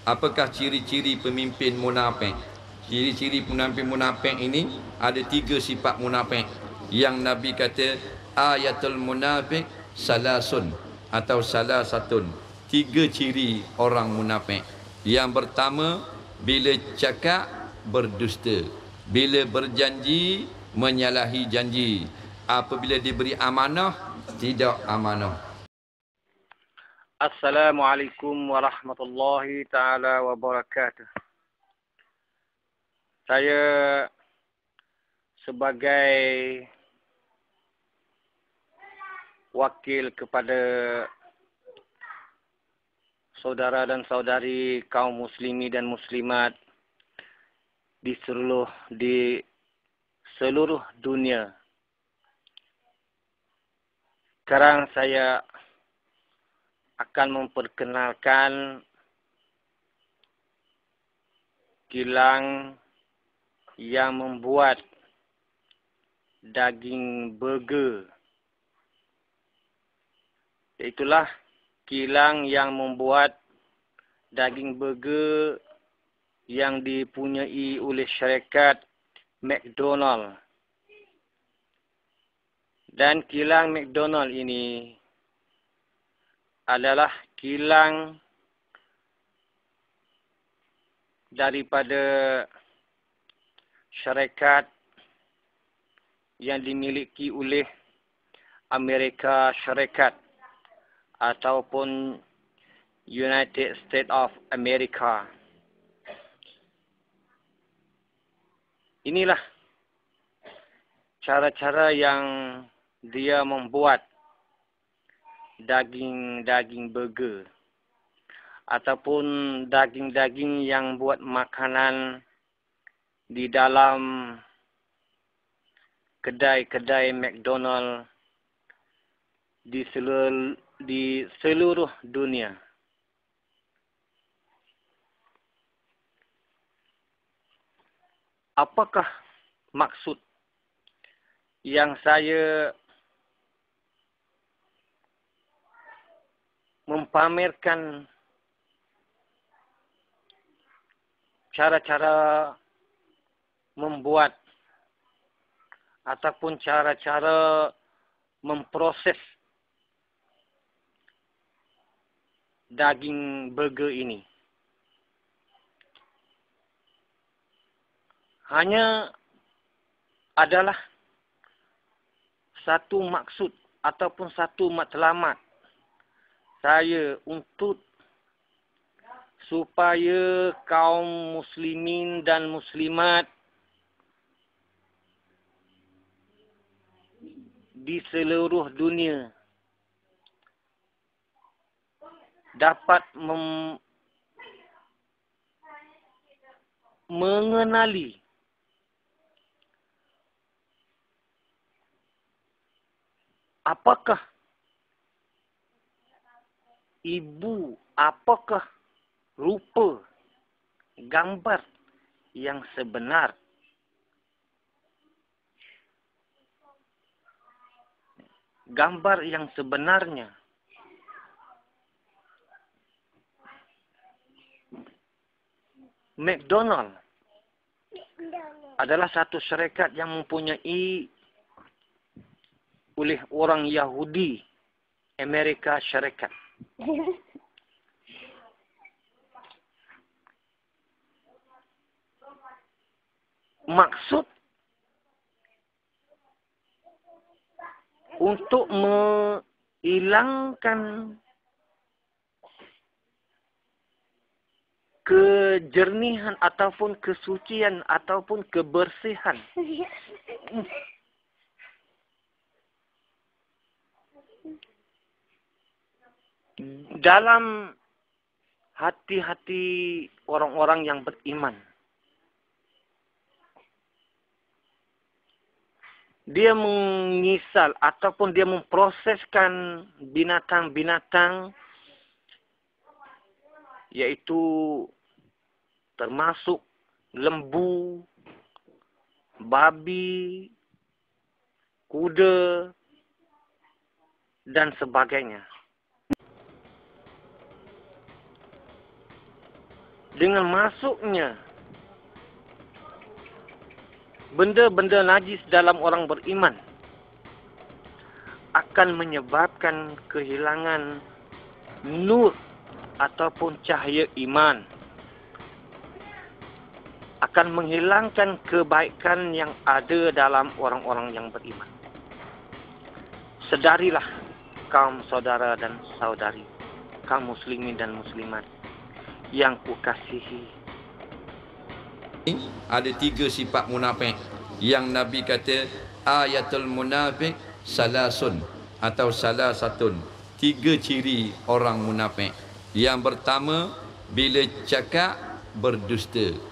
Apakah ciri-ciri pemimpin munafik? Ciri-ciri pemimpin munafik ini ada 3 sifat munafik. Yang Nabi kata ayatul munafik salasun atau salasatun. 3 ciri orang munafik. Yang pertama, bila cakap berdusta, bila berjanji menyalahi janji, apabila diberi amanah tidak amanah. Assalamualaikum warahmatullahi ta'ala wabarakatuh. Saya sebagai wakil kepada saudara dan saudari kaum muslimi dan muslimat di seluruh dunia. Sekarang saya akan memperkenalkan kilang yang membuat daging burger. Itulah kilang yang membuat daging burger yang dipunyai oleh syarikat McDonald. Dan kilang McDonald ini adalah kilang daripada syarikat yang dimiliki oleh Amerika Syarikat ataupun United States of America. Inilah cara-cara yang dia membuat daging burger ataupun daging-daging yang buat makanan di dalam kedai-kedai McDonald di seluruh dunia. Apakah maksud yang saya mempamerkan cara-cara membuat ataupun cara-cara memproses daging burger ini? Hanya adalah satu maksud ataupun satu matlamat saya untuk supaya kaum muslimin dan muslimat di seluruh dunia dapat mengenali apakah apakah rupa gambar yang sebenar. Gambar yang sebenarnya. McDonald adalah satu syarikat yang mempunyai oleh orang Yahudi Amerika Syarikat. Maksud untuk menghilangkan kejernihan ataupun kesucian ataupun kebersihan dalam hati-hati orang-orang yang beriman. Dia mengisal ataupun dia memproseskan binatang-binatang, yaitu termasuk lembu, babi, kuda, dan sebagainya. dengan masuknya benda-benda najis dalam orang beriman akan menyebabkan kehilangan nur ataupun cahaya iman, akan menghilangkan kebaikan yang ada dalam orang-orang yang beriman. Sedarilah kaum saudara dan saudari, kaum muslimin dan muslimat yang kukasihi. Ada 3 sifat munafik yang Nabi kata ayatul munafik salasun atau salasatun. 3 ciri orang munafik. Yang pertama, bila cakap berdusta.